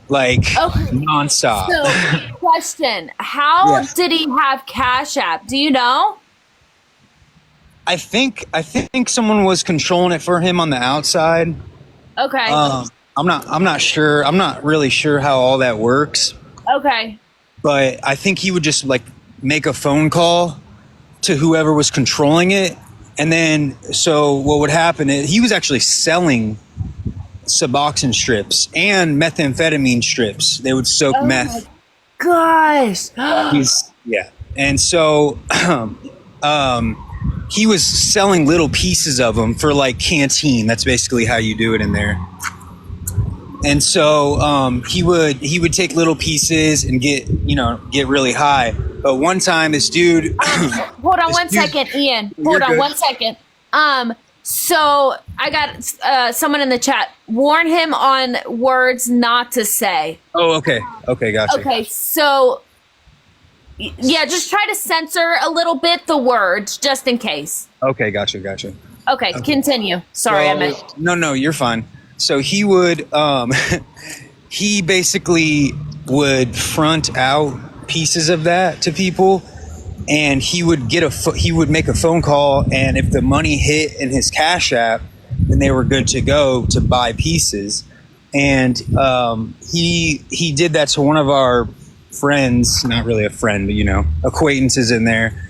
like Okay. nonstop. So, question: How Yeah. did he have Cash App? Do you know? I think someone was controlling it for him on the outside. Okay. I'm not sure. I'm not really sure how all that works, Okay. but I think he would just like make a phone call to whoever was controlling it. And then, so what would happen is he was actually selling Suboxone strips and methamphetamine strips. They would soak Oh my meth. gosh. Yeah. And so, he was selling little pieces of them for like canteen. That's basically how you do it in there. And so he would take little pieces and get really high. But one time, this dude, Hold on this one dude, second, Ian. you're Hold on good. one second. So I got someone in the chat. Warn him on words not to say. Oh, okay, okay, gotcha. Okay, so yeah, just try to censor a little bit the words just in case. Okay, gotcha. Okay, continue. Sorry, I meant. No, you're fine. So he would, he basically would front out pieces of that to people, and he would make a phone call, and if the money hit in his Cash App, then they were good to go to buy pieces. And he did that to one of our friends, not really a friend, but acquaintances in there.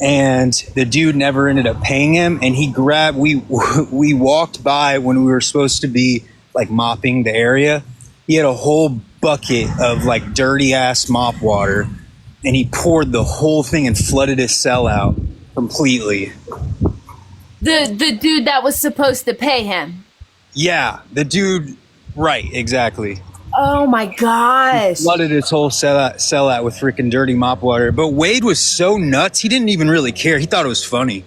And the dude never ended up paying him. And we walked by when we were supposed to be like mopping the area. He had a whole bucket of like dirty ass mop water, and he poured the whole thing and flooded his cell out completely. The dude that was supposed to pay him. Yeah, the dude, right, exactly. Oh my gosh. Flooded his whole cell out with freaking dirty mop water. But Wade was so nuts, he didn't even really care. He thought it was funny.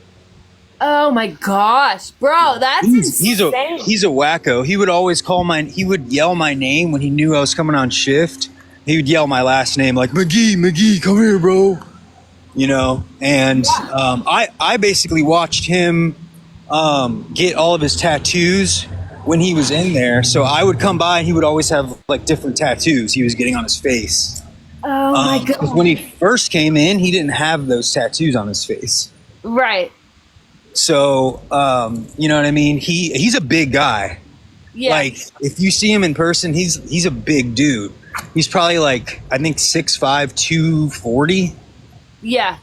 Oh my gosh, bro, that's insane. He's a wacko. He would always he would yell my name when he knew I was coming on shift. He would yell my last name like McGee, come here, bro. And I basically watched him get all of his tattoos when he was in there. So I would come by and he would always have like different tattoos he was getting on his face. Oh my god. Because when he first came in, he didn't have those tattoos on his face. Right. So, you know what I mean? He's a big guy. Yeah. Like if you see him in person, he's a big dude. He's probably like, I think 6'5", 240. Yeah.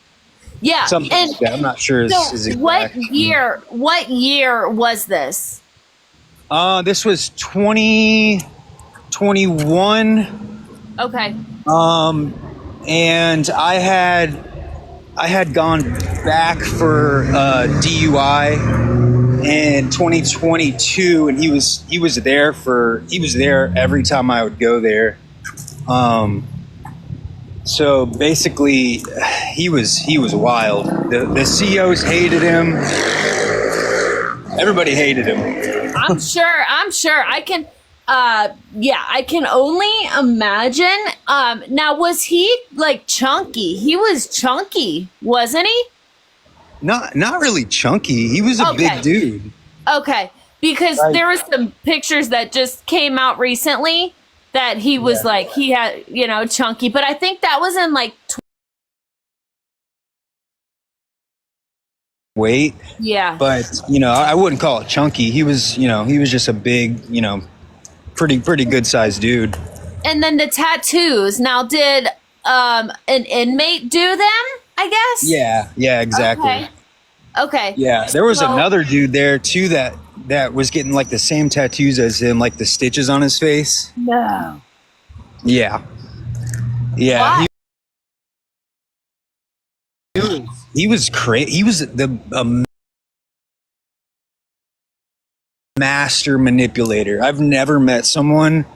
Yeah. Something like that. I'm not sure his exact. What year was this? This was 2021. Okay. And I had gone back for DUI in 2022, and he was there every time I would go there. So basically, he was wild. The COs hated him. Everybody hated him. I'm sure. I can I can only imagine. Now was he like chunky? He was chunky, wasn't he? Not really chunky. He was a big dude. Okay. Because there was some pictures that just came out recently that he was like he had, chunky, but I think that was in like weight. yeah. But, I wouldn't call it chunky. He was just a big, pretty good sized dude. And then the tattoos. Now did an inmate do them, I guess? Yeah, exactly. Okay. Yeah, there was another dude there too that was getting like the same tattoos as him, like the stitches on his face. No. Yeah. Why? He was crazy. He was a master manipulator. I've never met someone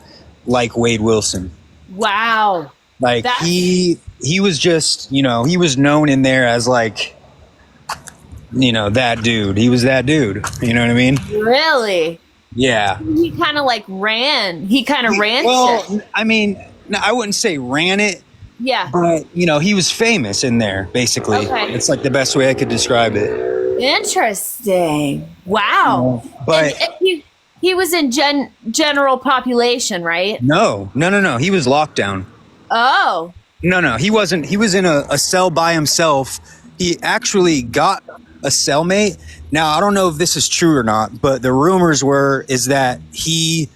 like Wade Wilson. Wow. Like he was just, he was known in there as like, that dude. He was that dude. You know what I mean? Really? Yeah. He kind of like ran. He kind of ran shit. I mean, no, I wouldn't say ran it. Yeah. But, he was famous in there, basically. Okay. It's like the best way I could describe it. Interesting. Wow. But and he he was in general population, right? No, no, no, no. He was locked down. Oh. No, no, he wasn't. He was in a cell by himself. He actually got a cellmate. Now, I don't know if this is true or not, but the rumors is that he,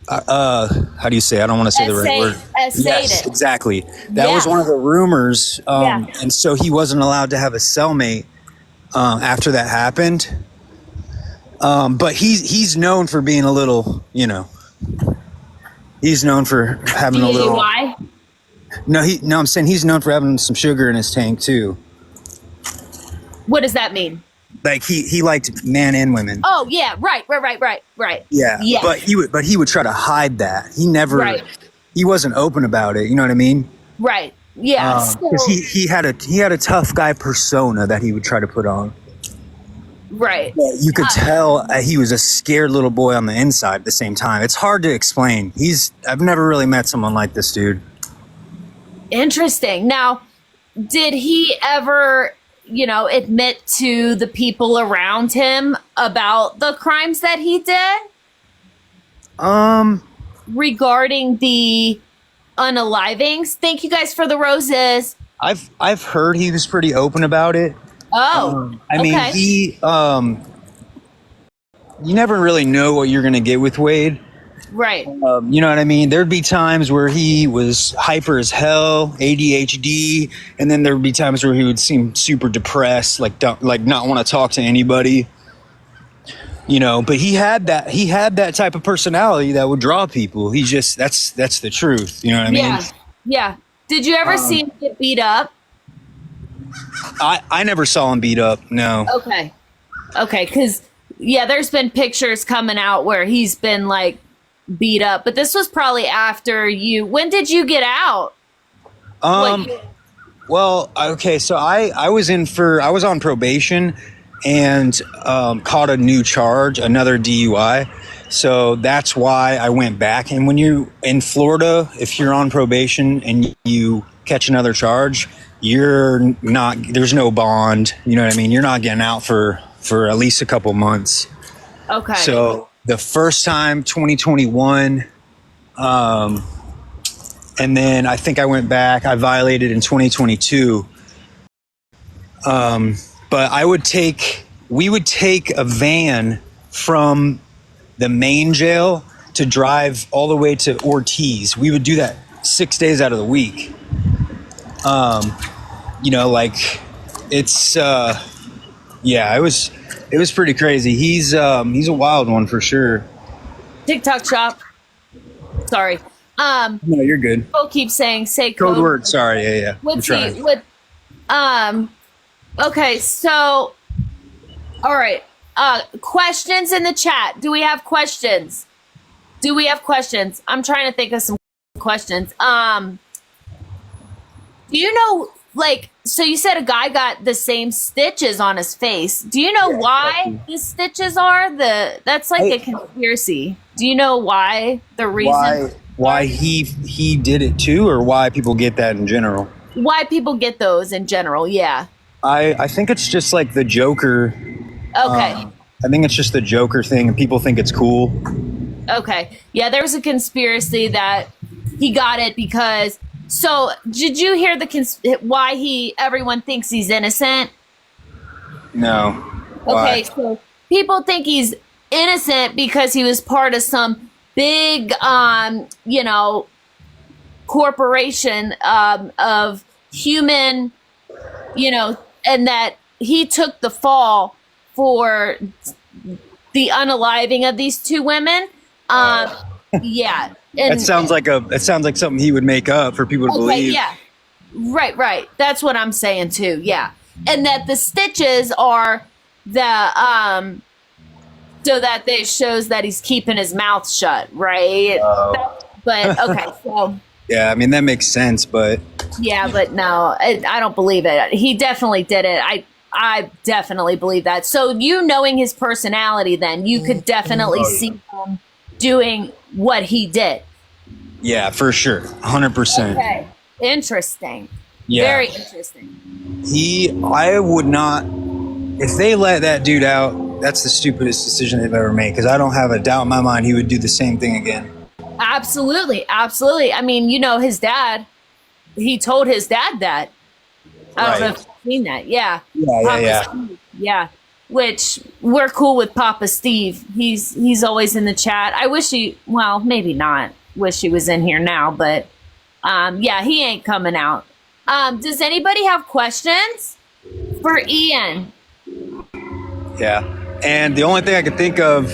how do you say? I don't want to say the right word. Yes, exactly. That was one of the rumors. And so he wasn't allowed to have a cellmate after that happened. But he's known for being a little, he's known for having a little. Why? No, I'm saying he's known for having some sugar in his tank too. What does that mean? Like he liked men and women. Oh yeah, right. Yeah, but he would try to hide that. He never, he wasn't open about it. You know what I mean? Right. Yeah. Because he had a tough guy persona that he would try to put on. Right. You could tell he was a scared little boy on the inside at the same time. It's hard to explain. I've never really met someone like this dude. Interesting. Now, did he ever, admit to the people around him about the crimes that he did? Regarding the unalivings? Thank you guys for the roses. I've heard he was pretty open about it. Oh, I mean, you never really know what you're going to get with Wade. Right. You know what I mean? There'd be times where he was hyper as hell, ADHD, and then there'd be times where he would seem super depressed, like not want to talk to anybody. But he had that type of personality that would draw people. That's the truth. You know what I mean? Yeah. Did you ever see him get beat up? I never saw him beat up. No. Okay. Because there's been pictures coming out where he's been like beat up, but this was probably after you. When did you get out? Well, okay, so I was on probation and caught a new charge, another DUI. So that's why I went back. And when you in Florida, if you're on probation and you catch another charge, there's no bond. You know what I mean? You're not getting out for at least a couple months. Okay. So the first time, 2021, and then I think I went back. I violated in 2022. But we would take a van from the main jail to drive all the way to Ortiz. We would do that 6 days out of the week. It was pretty crazy. He's a wild one for sure. TikTok shop. Sorry. No, you're good. People keep saying say code word. Sorry. Yeah. What's he? Okay. So, all right. Questions in the chat. Do we have questions? I'm trying to think of some questions. Do you know, so you said a guy got the same stitches on his face. Do you know why the stitches are? That's like a conspiracy. Do you know why? The reason why he did it too, or why people get that in general? Why people get those in general? Yeah. I think it's just like the Joker. Okay. I think it's just the Joker thing, and people think it's cool. Okay. Yeah, there's a conspiracy that he got it because. So, did you hear why everyone thinks he's innocent? No. Why? Okay, so people think he's innocent because he was part of some big, corporation of human, and that he took the fall for the unaliving of these two women. Yeah. And that sounds like something he would make up for people to believe. Yeah. Right. That's what I'm saying too. Yeah. And that the stitches are so that they shows that he's keeping his mouth shut, right? But okay, so yeah, I mean that makes sense, but yeah, but no, I don't believe it. He definitely did it. I definitely believe that. So knowing his personality, then you could definitely see him doing what he did. Yeah, for sure. 100%. Okay. Interesting. Yeah. Very interesting. I would not, if they let that dude out, that's the stupidest decision they've ever made, because I don't have a doubt in my mind he would do the same thing again. Absolutely, absolutely. I mean, his dad. He told his dad that. I don't know if you've seen that. Yeah. Yeah. Steve. Yeah. Which we're cool with Papa Steve. He's always in the chat. I wish well, maybe not. Wish he was in here now, but yeah, he ain't coming out. Does anybody have questions for Ian? Yeah. And the only thing I could think of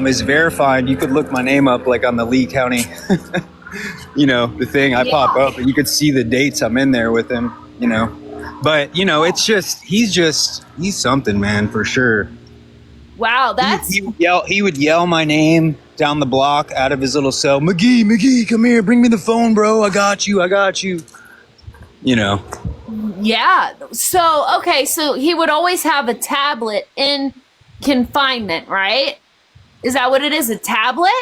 is verified. You could look my name up like on the Lee County, the thing I pop up, and you could see the dates I'm in there with him, But, it's just, he's something, man, for sure. Wow, that's... He would yell my name down the block out of his little cell. McGee, come here, bring me the phone, bro. I got you. Yeah. So he would always have a tablet in confinement, right? Is that what it is? A tablet?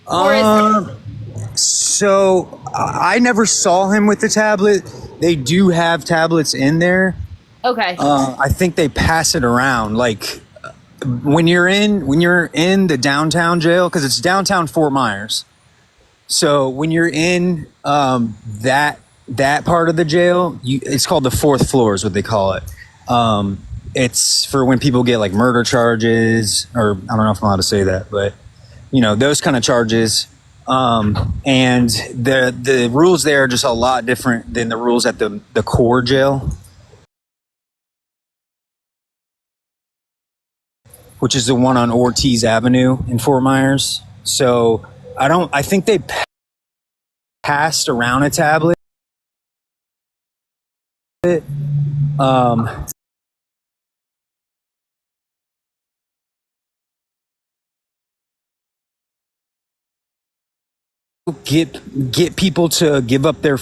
Or is it... So I never saw him with the tablet. They do have tablets in there. Okay. I think they pass it around. Like when you're in the downtown jail, because it's downtown Fort Myers. So when you're in that part of the jail, it's called the fourth floor is what they call it. It's for when people get like murder charges, or I don't know if I'm allowed to say that, but those kind of charges. And the rules there are just a lot different than the rules at the core jail, which is the one on Ortiz Avenue in Fort Myers. So I think they passed around a tablet. Get people to give up their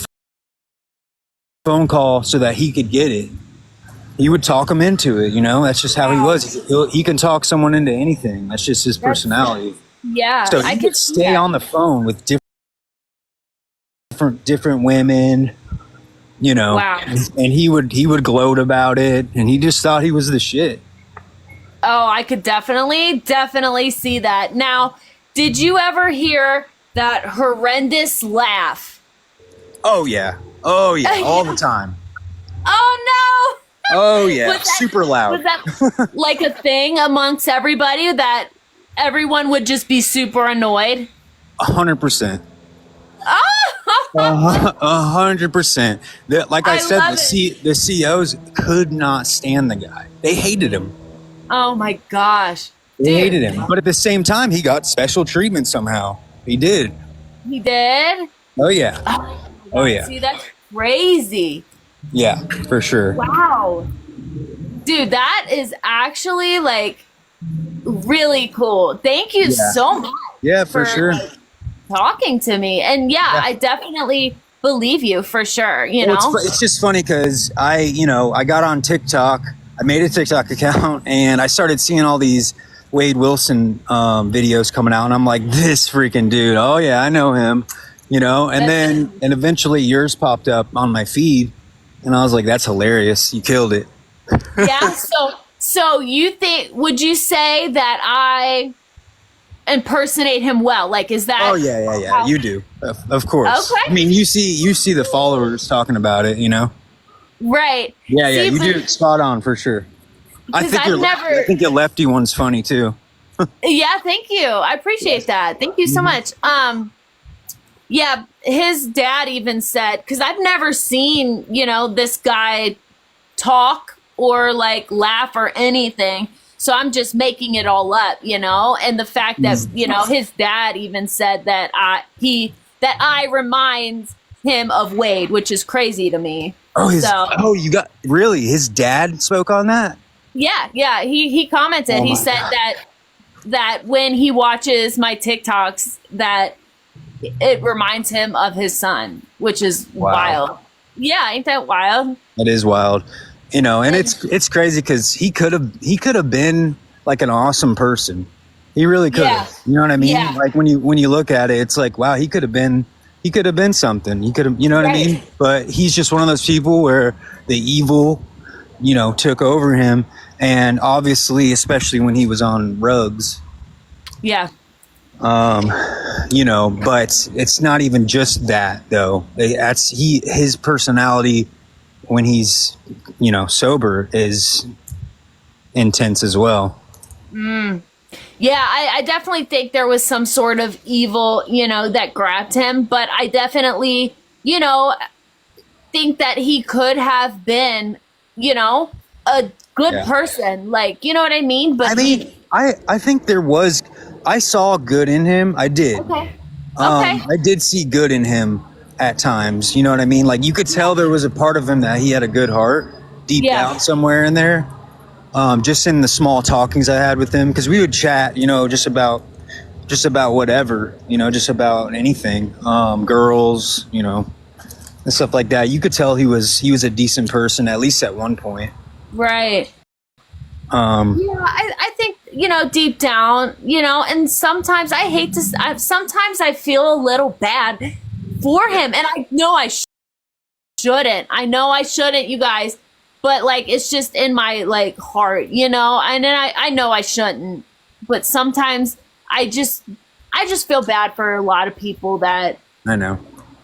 phone call so that he could get it. He would talk them into it, That's just how he was. He can talk someone into anything. That's just his personality. Yeah. So he could stay on the phone with different women, Wow. And he would gloat about it, and he just thought he was the shit. Oh, I could definitely see that. Now, did you ever hear that horrendous laugh? Oh yeah, all the time. Oh no! Oh yeah, super loud. Was that like a thing amongst everybody that everyone would just be super annoyed? 100%. Oh! 100%. Like I said, the COs could not stand the guy. They hated him. Oh my gosh. They hated him. But at the same time, he got special treatment somehow. He did. He did? Oh yeah. Oh yeah. See, that's crazy. Yeah, for sure. Wow. Dude, that is actually like really cool. Thank you so much. Yeah, for sure. Talking to me. And yeah, I definitely believe you for sure, It's just funny because I got on TikTok. I made a TikTok account and I started seeing all these Wade Wilson videos coming out, and I'm like, this freaking dude. Oh yeah, I know him. And eventually yours popped up on my feed, and I was like, that's hilarious. You killed it. Yeah. So would you say that I impersonate him well? Like, is that? Oh yeah. You do, of course. Okay. I mean, you see the followers talking about it, Right. Yeah, you do spot on for sure. I think your lefty one's funny too. Yeah, thank you. I appreciate that. Thank you so much. Yeah, his dad even said, because I've never seen, this guy talk or like laugh or anything. So I'm just making it all up, and the fact that, his dad even said that I remind him of Wade, which is crazy to me. Really? His dad spoke on that? Yeah. He commented. He said that when he watches my TikToks, that it reminds him of his son, which is wild. Yeah, ain't that wild? That is wild. And it's crazy because he could have been like an awesome person. He really could have. You know what I mean? Yeah. Like when you look at it, it's like, wow, he could have been something. He could have, you know what I mean? But he's just one of those people where the evil, took over him. And obviously, especially when he was on Rugs, Yeah. you know, but it's not even just that though. His personality when he's, you know, sober is intense as well. Yeah, I definitely think there was some sort of evil, you know, that grabbed him, but I definitely, you know, think that he could have been, you know, a good Yeah. person. Like, you know what I mean? But I mean, I think I saw good in him. I did. okay. Okay. I did see good in him at times. You know what I mean? Like you could tell there was a part of him that he had a good heart deep Yeah. down somewhere in there. Just in the small talkings I had with him, because we would chat, you know, just about whatever, you know, just about anything, girls, you know, and stuff like that. You could tell he was a decent person, at least at one point. Right. Um, Yeah, I think, you know, deep down, you know, and sometimes sometimes I feel a little bad for him. And I know shouldn't. I know I shouldn't, you guys. But like it's just in my like heart, you know, and then I know I shouldn't. But sometimes I just feel bad for a lot of people that I know.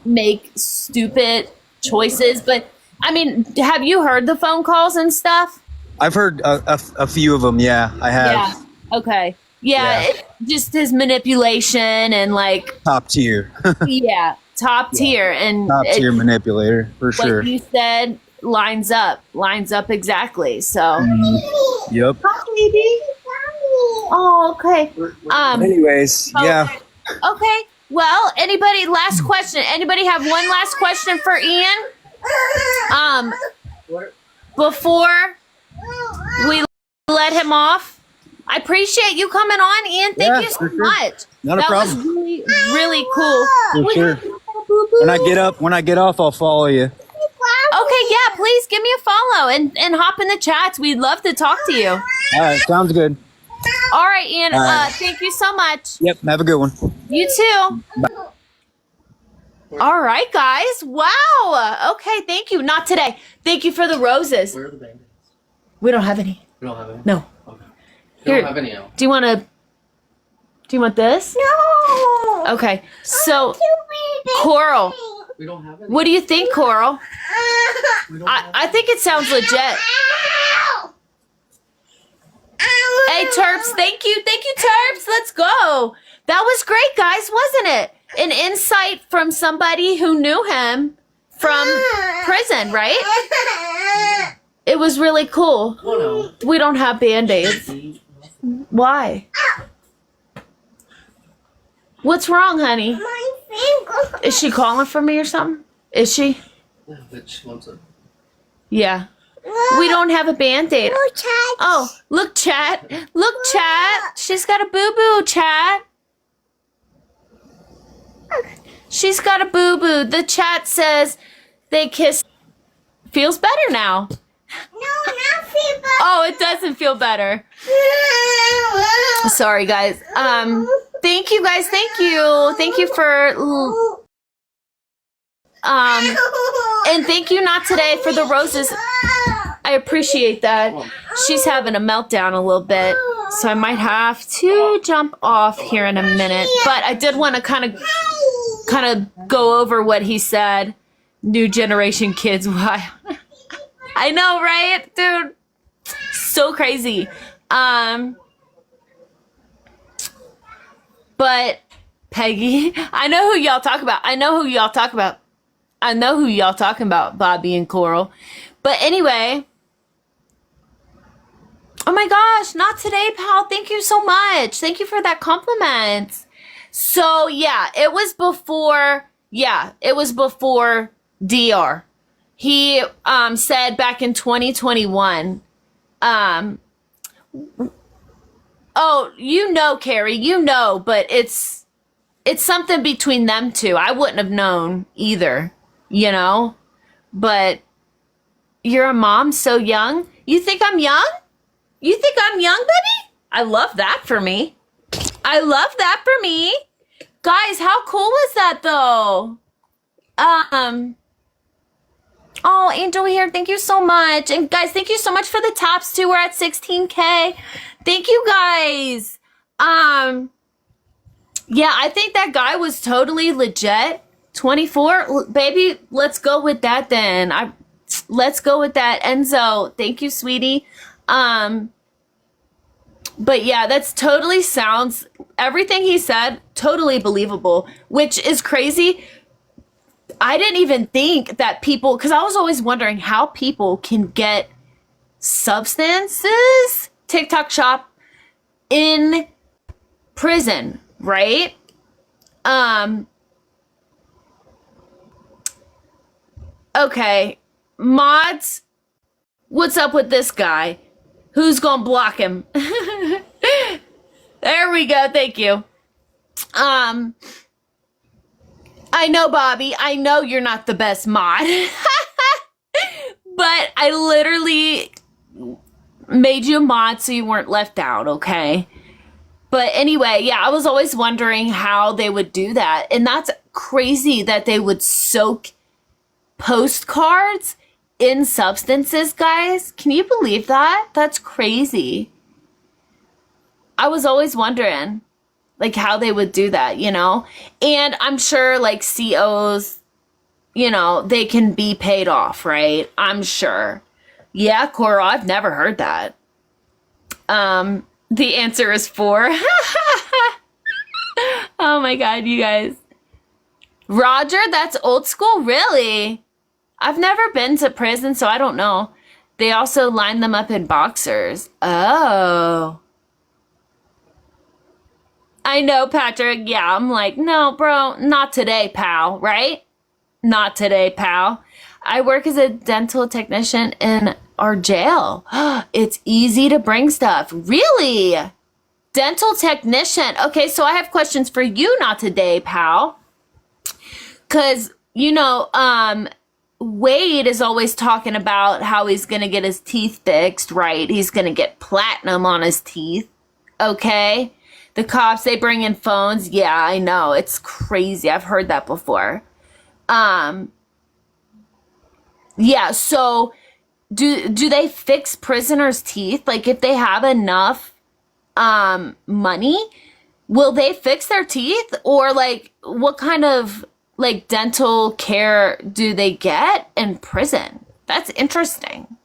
make stupid choices. But I mean, have you heard the phone calls and stuff? I've heard a few of them. Yeah, I have. Yeah. Okay. Yeah, Yeah. just his manipulation and like Top tier, yeah, top tier and top tier manipulator for sure. like you said, lines up exactly. So Yep. oh, okay. Anyways, yeah. Okay. Well, last question. Anybody have one last question for Ian? Before we let him off. I appreciate you coming on, Ian. Thank you so for sure. much. Not a that problem. was really, really cool. For sure. When I get off, I'll follow you. Okay, yeah, please give me a follow and hop in the chats. We'd love to talk to you. All right, sounds good. All right, Ian. All right. Thank you so much. Yep, have a good one. You too. All right, guys. Wow. Okay, thank you. Not today. Thank you for the roses. Where are the band-aids? We don't have any. We don't have any? No. Okay. We Here. don't have any out. Do you want this? No. Okay. So, Coral, We don't have any. what do you think, Coral? We don't have I think it sounds legit. Hey, Terps, thank you. Thank you, Terps. Let's go. That was great, guys, wasn't it? An insight from somebody who knew him from prison, right? It was really cool. Oh, We don't have Band-Aids. no. Why? What's wrong, honey? My finger. Is she calling for me or something? Is she? Yeah, but she wants it. Yeah. We don't have a Band-Aid. Look, Chad. Oh, look, chat. Look, chat. She's got a boo-boo, chat. She's got a boo-boo. The chat says they kiss. Feels better now. No, not fever. Oh, it doesn't feel better. Sorry, guys. Thank you, guys. Thank you. Thank you for and thank you not today for the roses. I appreciate that. She's having a meltdown a little bit, so I might have to jump off here in a minute. But I did want to kind of go over what he said. New generation kids, why? I know, right, dude? So crazy. But Peggy, I know who y'all talk about. I know who y'all talking about, Bobby and Coral. But anyway, oh my gosh, not today, pal. Thank you so much. Thank you for that compliment. So yeah, it was before DR. He said back in 2021, oh, you know, Carrie, you know, but it's something between them two. I wouldn't have known either, you know? But you're a mom so young? You think I'm young? You think I'm young, baby? I love that for me. I love that for me. Guys, how cool was that though? Oh, Angel here. Thank you so much. And guys, thank you so much for the tops too. We're at 16K. Thank you guys. Yeah, I think that guy was totally legit. 24, baby. Let's go with that then. Let's go with that. Enzo, thank you, sweetie. But yeah, that's totally sounds, everything he said, totally believable, which is crazy. I didn't even think that people, because I was always wondering how people can get substances, TikTok shop, in prison, right? Okay, mods, what's up with this guy? Who's gonna block him? There we go. Thank you. I know, Bobby. I know you're not the best mod. But I literally made you a mod so you weren't left out, okay? But anyway, yeah, I was always wondering how they would do that. And that's crazy that they would soak postcards in substances, guys. Can you believe that? That's crazy. I was always wondering, like, how they would do that, you know? And I'm sure, like, COs, you know, they can be paid off, right? I'm sure. Yeah, Cora, I've never heard that. The answer is 4. Oh my God, you guys. Roger, that's old school? Really? I've never been to prison, so I don't know. They also line them up in boxers. Oh. I know, Patrick. Yeah, I'm like, no, bro, not today, pal, right? Not today, pal. I work as a dental technician in our jail. It's easy to bring stuff. Really? Dental technician. Okay, so I have questions for you, not today, pal. Because, you know, Wade is always talking about how he's going to get his teeth fixed, right? He's going to get platinum on his teeth. Okay? The cops, they bring in phones. Yeah, I know. It's crazy. I've heard that before. Yeah, so do they fix prisoners' teeth? Like, if they have enough money, will they fix their teeth? Or, like, what kind of, like, dental care do they get in prison? That's interesting.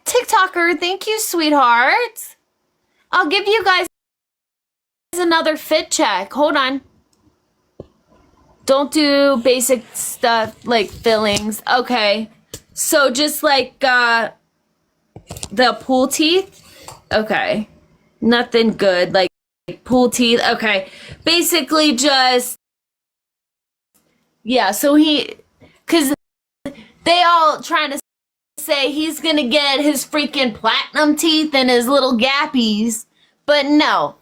TikToker, thank you, sweetheart. I'll give you guys another fit check. Hold on. Don't do basic stuff like fillings. Okay. So just like the pool teeth. Okay. Nothing good. Like pool teeth. Okay. Basically just, yeah. So because they all trying to say he's going to get his freaking platinum teeth and his little gappies. But no.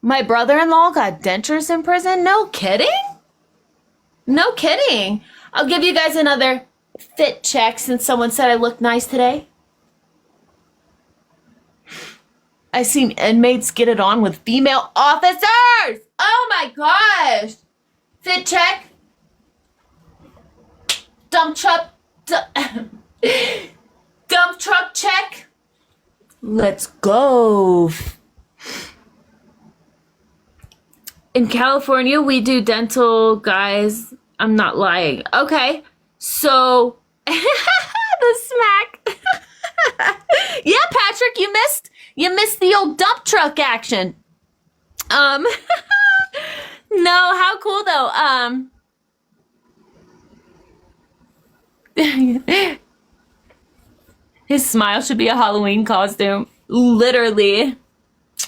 My brother-in-law got dentures in prison? No kidding? No kidding. I'll give you guys another fit check since someone said I look nice today. I seen inmates get it on with female officers. Oh my gosh. Fit check. Dump truck. Dump truck check. Let's go. In California, we do dental, guys. I'm not lying. Okay, so the smack. Yeah, Patrick, you missed the old dump truck action. No, how cool though. His smile should be a Halloween costume. Literally.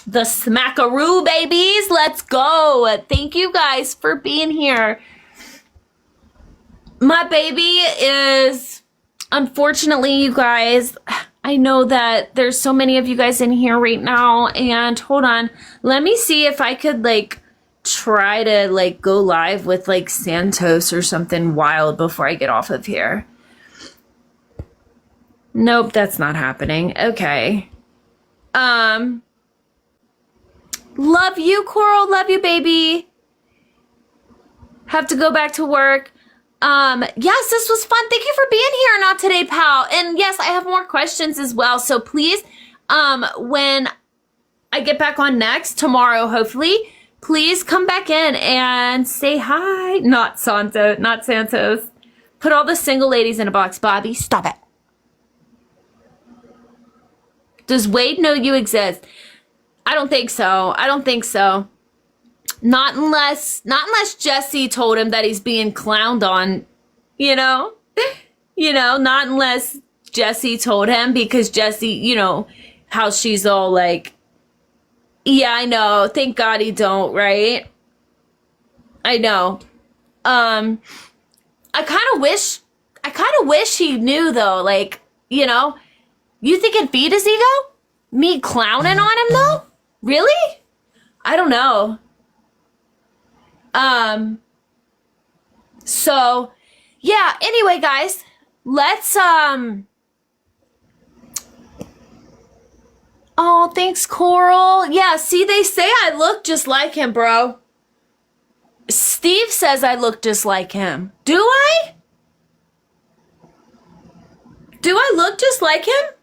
The smackaroo babies, let's go. Thank you guys for being here. My baby is, unfortunately, you guys, I know that there's so many of you guys in here right now, and hold on, let me see if I could like try to like go live with like Santos or something wild before I get off of here. Nope, that's not happening. Okay. Love you, Coral. Love you, baby. Have to go back to work. Yes, this was fun. Thank you for being here, Not Today, pal. And yes, I have more questions as well. So please, when I get back on next tomorrow, hopefully, please come back in and say hi. Not Santos. Put all the single ladies in a box, Bobby. Stop it. Does Wade know you exist? I don't think so. Not unless Jesse told him that he's being clowned on, you know? Not unless Jesse told him, because Jesse, how she's all like, yeah, I know. Thank God he don't, right? I know. I kind of wish he knew though, like, you think it'd feed his ego? Me clowning on him though? Really? I don't know. So yeah, anyway, guys, let's, oh, thanks, Coral. Yeah, see, they say I look just like him, bro. Steve says I look just like him. Do I? Do I look just like him?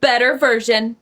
Better version.